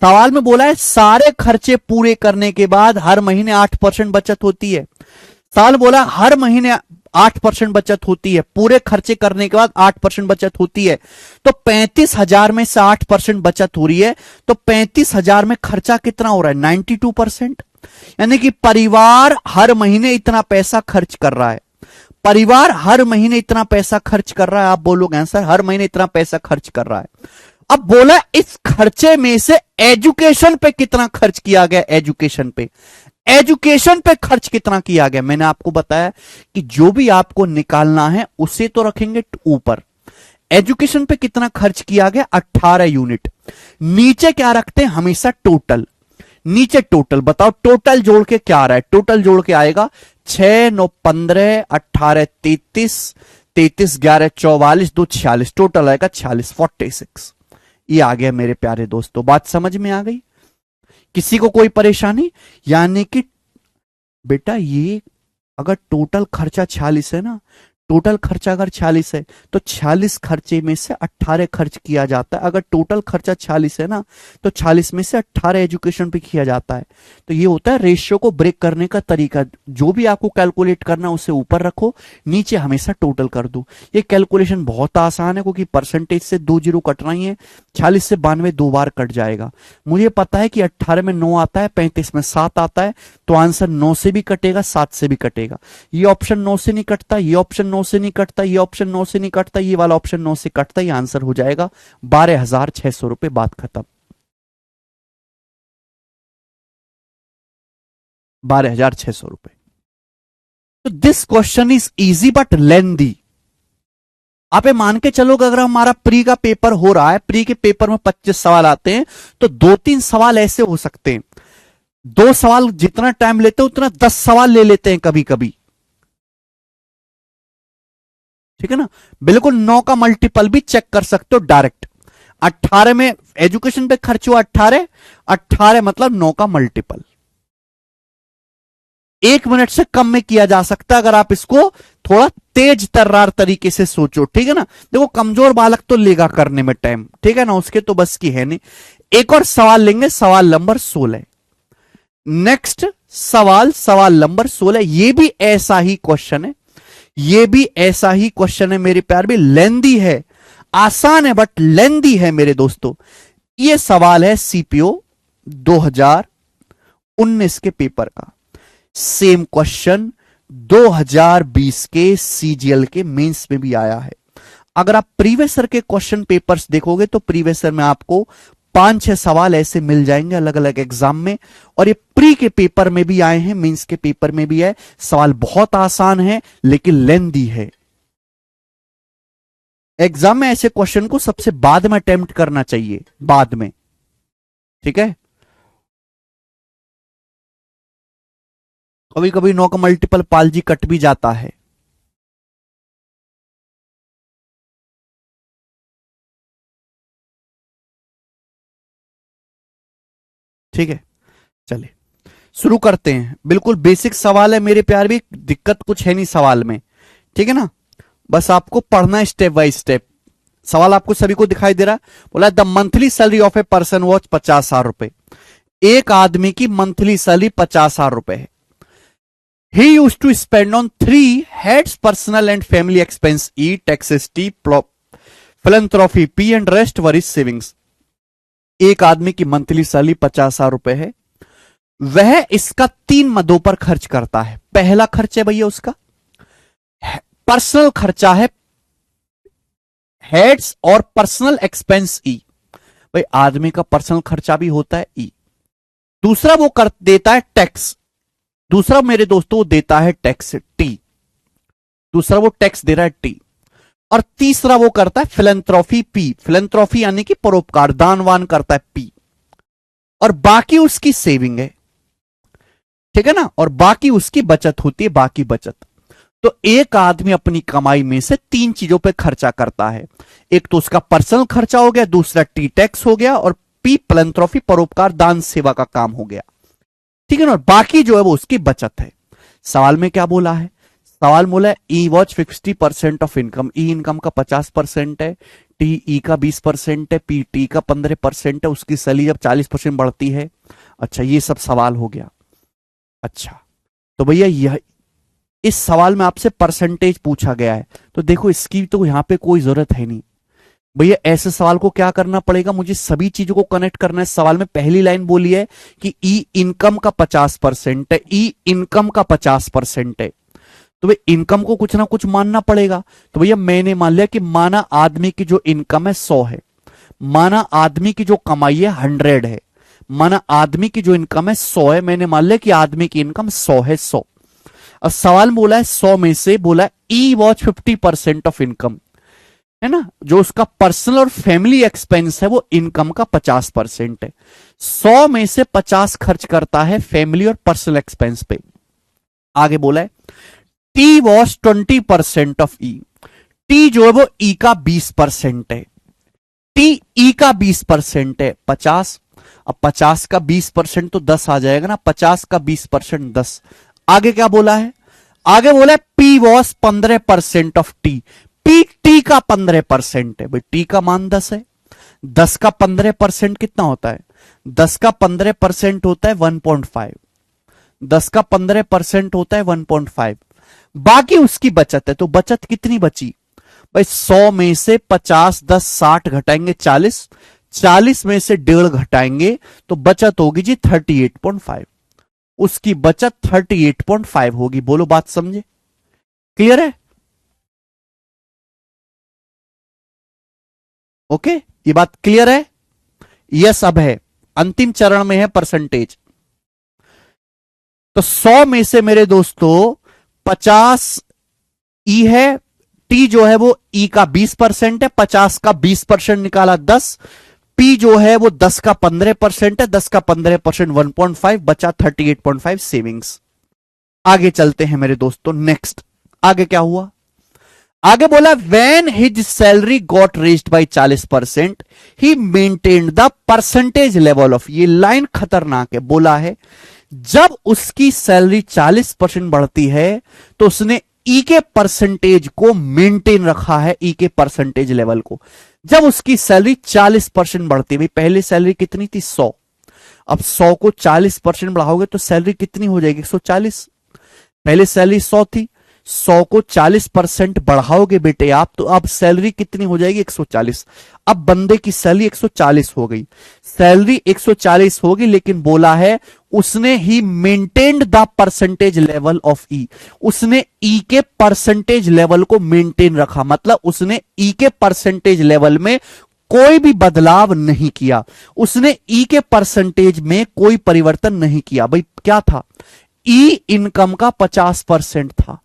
सवाल में बोला है सारे खर्चे पूरे करने के बाद हर महीने 8% बचत होती है। सवाल बोला हर महीने 8% बचत होती है, पूरे खर्चे करने के बाद 8% बचत होती है। तो 35,000 में से 8% बचत हो रही है, तो 35,000 में खर्चा कितना हो रहा है? 92%। यानी कि परिवार हर महीने इतना पैसा खर्च कर रहा है। परिवार हर महीने इतना पैसा खर्च कर रहा है। आप बोलोगे सर हर महीने इतना पैसा खर्च कर रहा है। अब बोला इस खर्चे में से एजुकेशन पे कितना खर्च किया गया। एजुकेशन पे, एजुकेशन पे खर्च कितना किया गया। मैंने आपको बताया कि जो भी आपको निकालना है उसे तो रखेंगे ऊपर। एजुकेशन पे कितना खर्च किया गया? 18 यूनिट। नीचे क्या रखते हैं? हमेशा टोटल। नीचे टोटल बताओ, टोटल जोड़ के क्या आ रहा है? टोटल जोड़ के आएगा 6 9 15 18 33, 33 11 44 2 46, टोटल आएगा 46, 46। ये आ गया मेरे प्यारे दोस्तों। बात समझ में आ गई? किसी को कोई परेशानी? यानी कि बेटा ये अगर टोटल खर्चा 46 है ना, टोटल खर्चा अगर 46 है तो 46 खर्चे में से 18 खर्च किया जाता है। अगर टोटल खर्चा 46 है ना तो 46 में से 18 एजुकेशन पे किया जाता है। तो ये होता है रेशियो को ब्रेक करने का तरीका। जो भी आपको कैलकुलेट करना उसे ऊपर रखो, नीचे हमेशा टोटल कर दो। ये कैलकुलेशन बहुत आसान है क्योंकि परसेंटेज से 2 जीरो कटना ही है। 46 से 92 2 बार कट जाएगा। मुझे पता है कि 18 में 9 आता है, 35 में 7 आता है, तो आंसर 9 से भी कटेगा 7 से भी कटेगा। ये ऑप्शन 9 से नहीं कटता, ये ऑप्शन 9 से नहीं कटता, ये ऑप्शन 9 से नहीं कटता, ये वाला ऑप्शन 9 से कटता। ये आंसर हो जाएगा 12,600 रुपए। बात खत्म। 12,600 रुपए। तो this question is easy but lengthy. आप ये मान के चलो कि अगर हमारा प्री का पेपर हो रहा है, प्री के पेपर में 25 सवाल आते हैं, तो 2-3 सवाल ऐसे हो सकते हैं। 2 सवाल जितना टाइम लेते हैं उतना 10 सवाल ले लेते हैं कभी कभी। ठीक है ना? बिल्कुल 9 का मल्टीपल भी चेक कर सकते हो डायरेक्ट। 18 में एजुकेशन पे खर्च हुआ 18, 18 मतलब 9 का मल्टीपल। 1 मिनट से कम में किया जा सकता है अगर आप इसको थोड़ा तेज तर्रार तरीके से सोचो, ठीक है ना। देखो कमजोर बालक तो लेगा करने में टाइम, ठीक है ना, उसके तो बस की है नहीं। एक और सवाल लेंगे, सवाल नंबर 16। नेक्स्ट सवाल, सवाल नंबर 16। ये भी ऐसा ही क्वेश्चन है, ये भी ऐसा ही क्वेश्चन है मेरे प्यार भी, लेंदी है, आसान है बट लेंदी है मेरे दोस्तों। ये सवाल है सीपीओ 2019 के पेपर का। सेम क्वेश्चन 2020 के सीजीएल के मेंस में भी आया है। अगर आप प्रीवियस ईयर के क्वेश्चन पेपर्स देखोगे तो प्रीवियस ईयर में आपको 5-6 सवाल ऐसे मिल जाएंगे अलग अलग एग्जाम में, और ये प्री के पेपर में भी आए हैं, मेंस के पेपर में भी है। सवाल बहुत आसान है लेकिन लेंदी है। एग्जाम में ऐसे क्वेश्चन को सबसे बाद में अटेम्प्ट करना चाहिए, बाद में, ठीक है। कभी कभी नो का मल्टीपल पालजी कट भी जाता है। ठीक है, चलिए शुरू करते हैं। बिल्कुल बेसिक सवाल है मेरे प्यार भी, दिक्कत कुछ है नहीं सवाल में, ठीक है ना। बस आपको पढ़ना है स्टेप बाय स्टेप। सवाल आपको सभी को दिखाई दे रहा है। बोला the monthly salary of a person watch 50,000 रुपए। एक आदमी की मंथली सैलरी 50,000 रुपए है। He used to spend on 3 heads personal and family expense E, taxes T, philanthropy P and rest were his savings। एक आदमी की मंथली सैलरी 50,000 रुपए है, वह इसका 3 मदों पर खर्च करता है। पहला खर्च है भैया उसका पर्सनल खर्चा है, हेड्स और पर्सनल एक्सपेंस ई। भाई आदमी का पर्सनल खर्चा भी होता है ई। दूसरा वो कर देता है टैक्स, दूसरा मेरे दोस्तों देता है टैक्स टी, दूसरा वो टैक्स दे रहा है टी। और तीसरा वो करता है फिलैंथ्रोपी पी, फिलैंथ्रोपी यानी कि परोपकार, दानवान करता है पी। और बाकी उसकी सेविंग है, ठीक है ना, और बाकी उसकी बचत होती है, बाकी बचत। तो एक आदमी अपनी कमाई में से 3 चीजों पे खर्चा करता है। एक तो उसका पर्सनल खर्चा हो गया, दूसरा टी टैक्स हो गया, और पी फिलैंथ्रोपी परोपकार दान सेवा का काम हो गया, ठीक है ना। बाकी जो है वो उसकी बचत है। सवाल में क्या बोला है, सवाल बोला है E watch 50% of income. E income का 50% है, टी ई का 20% है, पी टी का 15% है। उसकी सैलरी जब 40% बढ़ती है। अच्छा ये सब सवाल हो गया। अच्छा तो भैया यह इस सवाल में आपसे परसेंटेज पूछा गया है, तो देखो इसकी तो यहां पे कोई जरूरत है नहीं भैया। ऐसे सवाल को क्या करना पड़ेगा, मुझे सभी चीजों को कनेक्ट करना है। सवाल में पहली लाइन बोली है कि ई इनकम का 50% है, ई इनकम का 50% है, तो भाई इनकम को कुछ ना कुछ मानना पड़ेगा। तो भैया मैंने मान लिया कि माना आदमी की जो इनकम है 100 है, माना आदमी की जो कमाई है 100 है, माना आदमी की जो इनकम है 100 है, मैंने मान लिया कि आदमी की इनकम 100 है 100। और सवाल बोला है 100 में से बोला है ई वॉच 50% ऑफ इनकम, है ना, जो उसका पर्सनल और फैमिली एक्सपेंस है वो इनकम का 50% है। 100 में से 50 खर्च करता है फैमिली और पर्सनल एक्सपेंस पे। आगे बोला है T was 20% of E. T जो है वो ई का 20% है, टी ई का 20% है 50। अब 50 का 20% तो 10 आ जाएगा ना, 50 का 20% 10। आगे क्या बोला है, आगे बोला है P was 15% of T. P T का 15% है, भाई टी का मान 10 है, 10 का 15% कितना होता है, 10 का 15% होता है 1.5, 10 का 15% होता है 1.5। बाकी उसकी बचत है, तो बचत कितनी बची भाई, 100 में से 50 10 60 घटाएंगे 40, 40 में से 1.5 घटाएंगे तो बचत होगी जी 38.5। उसकी बचत 38.5 होगी। बोलो बात समझे, क्लियर है, ओके ये बात क्लियर है। यस अब है, अंतिम चरण में है परसेंटेज। तो 100 में से मेरे दोस्तों 50 ई है, टी जो है वो ई का 20% है, 50 का 20% निकाला 10। पी जो है वो 10 का 15% है, 10 का 15% 1.5, बचा 38.5 सेविंग्स। आगे चलते हैं मेरे दोस्तों, नेक्स्ट आगे क्या हुआ, आगे बोला when his salary got raised bye 40% he maintained the percentage level of. ये लाइन खतरनाक है, बोला है जब उसकी सैलरी 40% बढ़ती है तो उसने ई के परसेंटेज को मेंटेन रखा है, ई के परसेंटेज लेवल को। जब उसकी सैलरी 40% बढ़ती है, भाई पहले सैलरी कितनी थी 100, अब 100 को 40% बढ़ाओगे तो सैलरी कितनी हो जाएगी 140। पहले सैलरी 100 थी, 100 को 40% बढ़ाओगे बेटे आप तो अब सैलरी कितनी हो जाएगी 140। अब बंदे की सैलरी 140 हो गई, सैलरी 140 होगी, लेकिन बोला है उसने he maintained the percentage level of E, उसने ई के परसेंटेज लेवल को मेंटेन रखा, मतलब उसने ई के परसेंटेज लेवल में कोई भी बदलाव नहीं किया, उसने ई के परसेंटेज में कोई परिवर्तन नहीं किया। भाई क्या था, ई इनकम का 50% था,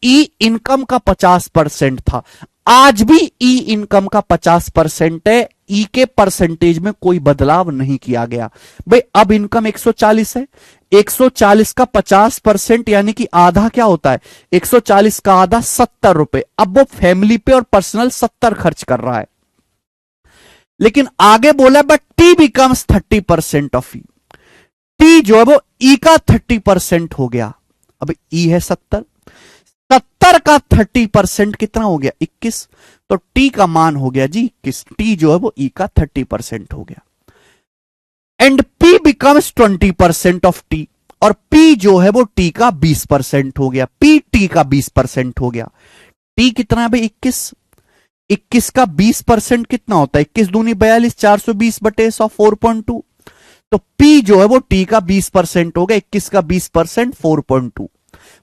ई इनकम का 50% था, आज भी ई इनकम का 50% है, ई के परसेंटेज में कोई बदलाव नहीं किया गया। भाई अब इनकम 140 है, 140 का 50% यानी कि आधा क्या होता है, 140 का आधा 70 रुपए। अब वो फैमिली पे और पर्सनल 70 खर्च कर रहा है, लेकिन आगे बोला but T becomes 30% of E, T जो है वो ई का 30% हो गया। अब ई है 70, 70 का 30% कितना हो गया 21, तो टी का मान हो गया जी 21, टी जो है वो ई का 30% हो गया। And P becomes 20% of T, और पी जो है वो टी का 20% हो गया, पी टी का 20% हो गया। टी कितना है भाई 21, 21 का 20% कितना होता है, 21 दूनी 42, 420 बटे 100 4.2, तो P जो है वो T का 20% हो गया, 21 का 20% 4.2।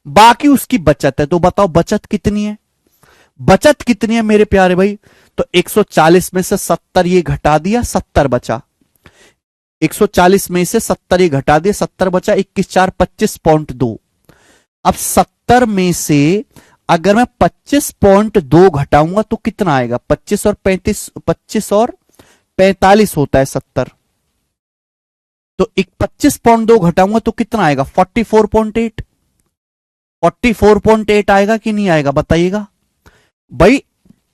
बाकी उसकी बचत है, तो बताओ बचत कितनी है, बचत कितनी है मेरे प्यारे भाई, तो 140 में से 70 ये घटा दिया, 70 बचा, 140 में से 70 ये घटा दिया, 70 बचा, 21 4 25.2। अब 70 में से अगर मैं 25.2 घटाऊंगा तो कितना आएगा, 25 और 35, 25 और 45 होता है 70, तो 25.2 घटाऊंगा तो कितना आएगा 44.8, 44.8 आएगा कि नहीं आएगा बताइएगा भाई।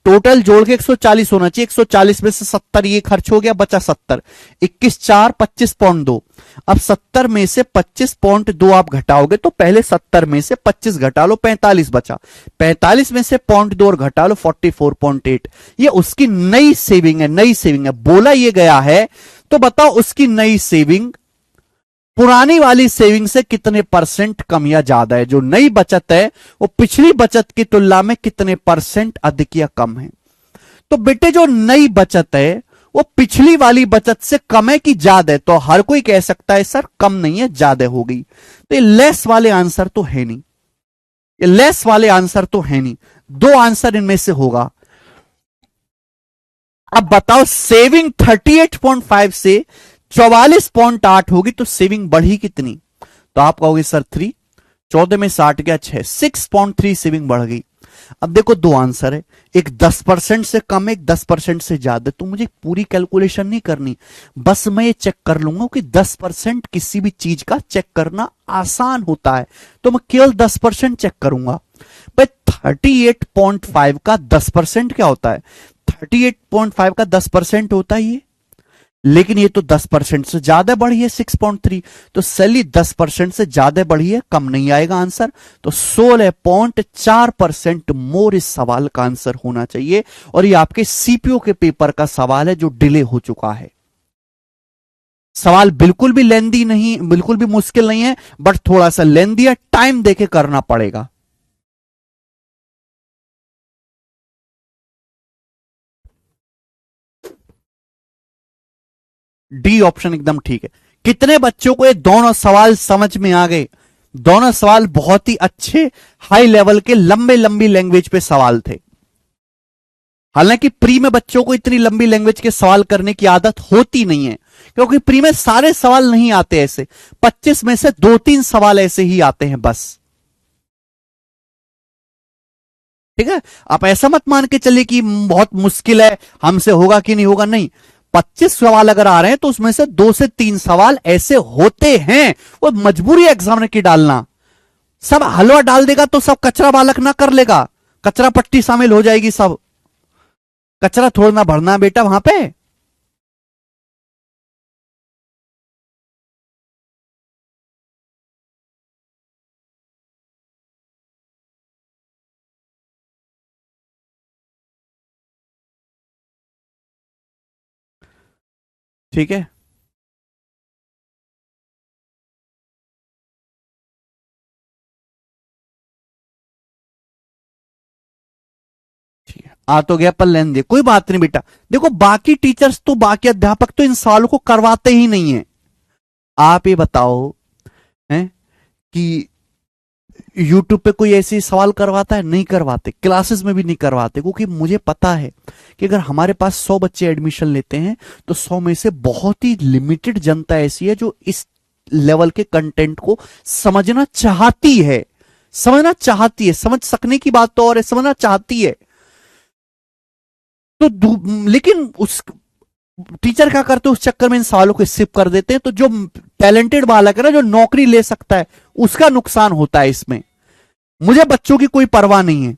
टोटल जोड़ के 140 होना चाहिए, 140 में से 70 ये खर्च हो गया, बचा 70, 21 4 25.2। अब 70 में से 25.2 आप घटाओगे तो पहले 70 में से 25 घटा लो, 45 बचा, 45 में से 0.2 और घटा लो 44.8। ये उसकी नई सेविंग है, नई सेविंग है, बोला ये गया है, तो बताओ उसकी नई सेविंग पुरानी वाली सेविंग से कितने परसेंट कम या ज्यादा है, जो नई बचत है वो पिछली बचत की तुलना में कितने परसेंट अधिक या कम है। तो बेटे जो नई बचत है वो पिछली वाली बचत से कम है कि ज्यादा है, तो हर कोई कह सकता है सर कम नहीं है ज्यादा हो गई, तो ये लेस वाले आंसर तो है नहीं, ये लेस वाले आंसर तो है नहीं, दो आंसर इनमें से होगा। अब बताओ सेविंग 38.5 से 44.8 होगी तो सेविंग बढ़ी कितनी, तो आप कहोगे सर 3, 14 में 60 गया 6, 6.3 सेविंग बढ़ गई। अब देखो दो आंसर है, एक 10% से कम है, एक 10% से ज्यादा, तो मुझे पूरी कैलकुलेशन नहीं करनी, बस मैं ये चेक कर लूंगा कि 10% किसी भी चीज का चेक करना आसान होता है, तो मैं केवल 10% चेक करूंगा। भाई 38.5 का 10% क्या होता है, 38.5 का 10% होता है ये, लेकिन ये तो 10% से ज्यादा बढ़ी है 6.3, तो सैलरी 10% से ज्यादा बढ़ी है, कम नहीं आएगा आंसर, तो 16.4% मोर इस सवाल का आंसर होना चाहिए। और ये आपके सीपीओ के पेपर का सवाल है जो डिले हो चुका है। सवाल बिल्कुल भी लेंदी नहीं, बिल्कुल भी मुश्किल नहीं है, बट थोड़ा सा लेंदी है, टाइम देके करना पड़ेगा। डी ऑप्शन एकदम ठीक है। कितने बच्चों को ये दोनों सवाल समझ में आ गए, दोनों सवाल बहुत ही अच्छे हाई लेवल के लंबे लंबी लैंग्वेज पे सवाल थे। हालांकि प्री में बच्चों को इतनी लंबी लैंग्वेज के सवाल करने की आदत होती नहीं है, क्योंकि प्री में सारे सवाल नहीं आते ऐसे, 25 में से 2-3 सवाल ऐसे ही आते हैं बस। ठीक है, आप ऐसा मत मान के चलिए कि बहुत मुश्किल है हमसे होगा कि नहीं होगा, नहीं, 25 सवाल अगर आ रहे हैं तो उसमें से 2 से 3 सवाल ऐसे होते हैं, वो मजबूरी है एग्जामिनर की डालना। सब हलवा डाल देगा तो सब कचरा बालक ना कर लेगा, कचरा पट्टी शामिल हो जाएगी, सब कचरा थोड़ा ना भरना बेटा वहां पे। ठीक है, ठीक है, आ तो गया पर लेने दे, कोई बात नहीं बेटा। देखो बाकी टीचर्स तो, बाकी अध्यापक तो इन सवालों को करवाते ही नहीं है। आप ये बताओ हैं कि यूट्यूब पे कोई ऐसे सवाल करवाता है? नहीं करवाते, क्लासेस में भी नहीं करवाते, क्योंकि मुझे पता है कि अगर हमारे पास 100 बच्चे एडमिशन लेते हैं तो 100 में से बहुत ही लिमिटेड जनता ऐसी है जो इस लेवल के कंटेंट को समझना चाहती है। समझना चाहती है, समझ सकने की बात तो और है, समझना चाहती है। तो लेकिन उस टीचर क्या करते हैं, उस चक्कर में इन सवालों को स्किप कर देते हैं, तो जो टैलेंटेड बालक है ना, जो नौकरी ले सकता है, उसका नुकसान होता है इसमें। मुझे बच्चों की कोई परवाह नहीं है।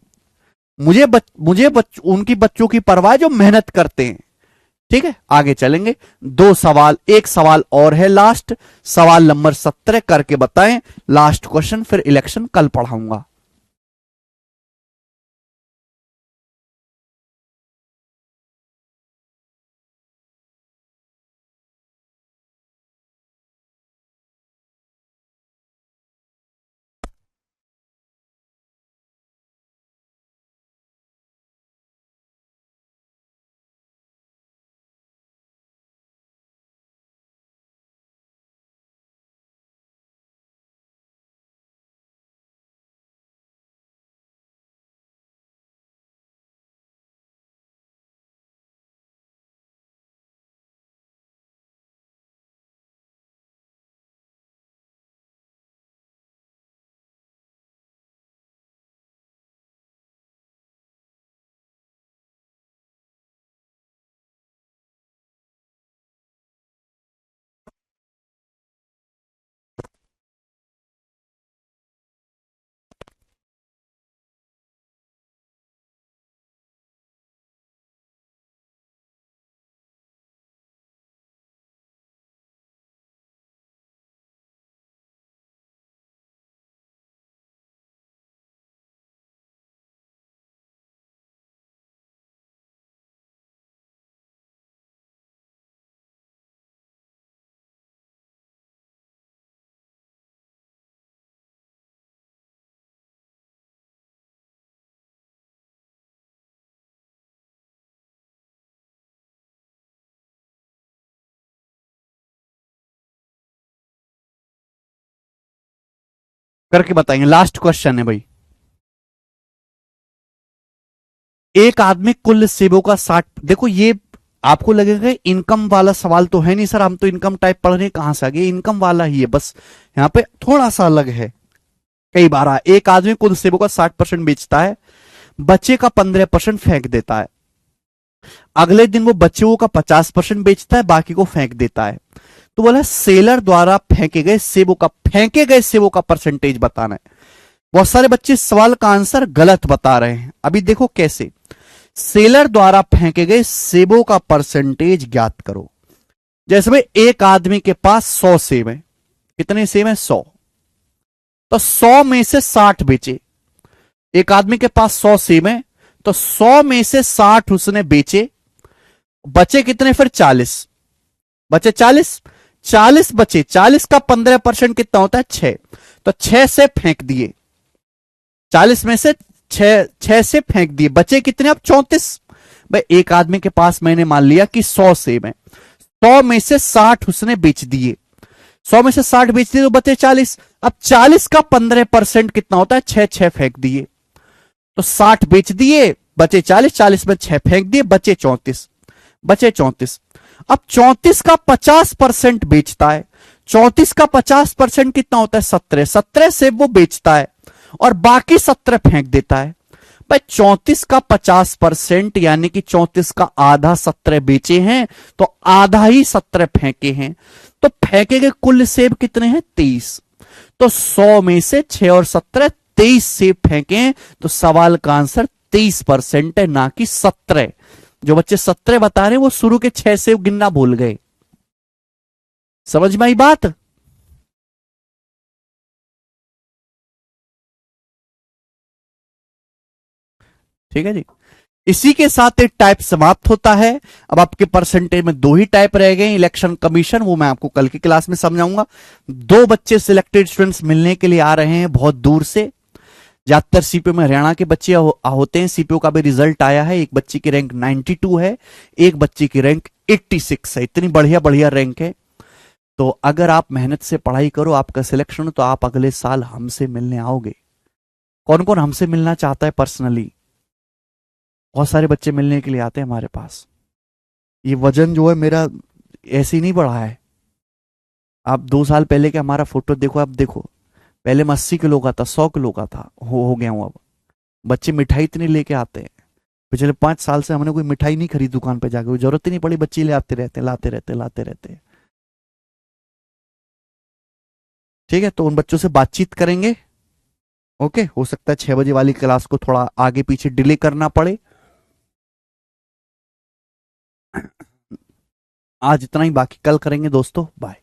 उनकी बच्चों की परवाह है जो मेहनत करते हैं। ठीक है, आगे चलेंगे। दो सवाल, एक सवाल और है लास्ट, सवाल नंबर 17 करके बताएं, लास्ट क्वेश्चन, फिर इलेक्शन कल पढ़ाऊंगा। करके बताएंगे, लास्ट क्वेश्चन है भाई। एक आदमी कुल सेबों का 60, देखो ये आपको लगेगा इनकम वाला सवाल तो है नहीं सर, हम तो इनकम टाइप पढ़ रहे हैं, कहां से आ गए, इनकम वाला ही है, बस यहां पे थोड़ा सा अलग है। कई बार एक आदमी कुल सेबों का 60% बेचता है, बच्चे का 15% फेंक देता है। अगले दिन वो बच्चों का 50% बेचता है, बाकी को फेंक देता है। तो बोला सेलर द्वारा फेंके गए सेबों का परसेंटेज बताना है। बहुत सारे बच्चे इस सवाल का आंसर गलत बता रहे हैं, अभी देखो कैसे। सेलर द्वारा फेंके गए सेबों का परसेंटेज ज्ञात करो। जैसे भाई एक आदमी के पास 100 सेब है, कितने सेब है? 100। तो 100 में से 60 बेचे। एक आदमी के पास 100 सेब है, तो 100 में से 60 उसने बेचे, बचे कितने फिर? 40। बचे 40। 40 बचे, 40 का 15% कितना होता है? 6। तो 6 से फेंक दिए, 40 में से 6 से फेंक दिए, बचे कितने अब? 34। भाई एक आदमी के पास मैंने मान लिया कि 100 सेब है, 100 में से 60 उसने बेच दिए, 100 में से 60 बेच दिए तो बचे 40। अब 40 का 15% कितना होता है? 6, 6 फेंक दिए, तो 60 बेच दिए, बचे 40, 40 में 6 फेंक दिए, बचे 34। बचे 34। अब 34 का 50% बेचता है, 34 का 50% कितना होता है? 17। 17 से वो बेचता है और बाकी 17 फेंक देता है। भाई 34 का 50% यानी कि 34 का आधा 17 बेचे हैं, तो आधा ही 17 फेंके हैं। तो फेंके गए कुल सेब कितने हैं? 23। तो 100 में से 6 और 17, 23 सेब फेंके हैं, तो सवाल का आंसर 23% है, ना कि 17। जो बच्चे 17 बता रहे हैं वो शुरू के 6 सेब गिनना भूल गए। समझ में आई बात? ठीक है जी। इसी के साथ एक टाइप समाप्त होता है। अब आपके परसेंटेज में 2 ही टाइप रह गए। इलेक्शन कमीशन, वो मैं आपको कल की क्लास में समझाऊंगा। 2 बच्चे सिलेक्टेड स्टूडेंट्स मिलने के लिए आ रहे हैं बहुत दूर से। ज्यादातर सीपीओ में हरियाणा के बच्चे होते हैं। सीपीओ का भी रिजल्ट आया है। एक बच्चे की रैंक 92 है, एक बच्चे की रैंक 86 है। इतनी बढ़िया बढ़िया रैंक है। तो अगर आप मेहनत से पढ़ाई करो, आपका सिलेक्शन, तो आप अगले साल हमसे मिलने आओगे। कौन कौन हमसे मिलना चाहता है पर्सनली? बहुत सारे बच्चे मिलने के लिए आते हैं हमारे पास। ये वजन जो है मेरा ऐसे ही नहीं बढ़ा है। आप 2 साल पहले के हमारा फोटो देखो, आप देखो, पहले मैं 80 किलो का था, 100 किलो का था, हो गया हूं अब। बच्चे मिठाई इतनी लेके आते हैं। पिछले 5 साल से हमने कोई मिठाई नहीं खरीदी दुकान पे जाकर, जरूरत ही नहीं पड़ी, बच्चे ले आते रहते, लाते रहते, लाते रहते। ठीक है, तो उन बच्चों से बातचीत करेंगे। ओके, हो सकता है 6 बजे वाली क्लास को थोड़ा आगे पीछे डिले करना पड़े। आज इतना ही, बाकी कल करेंगे दोस्तों। बाय।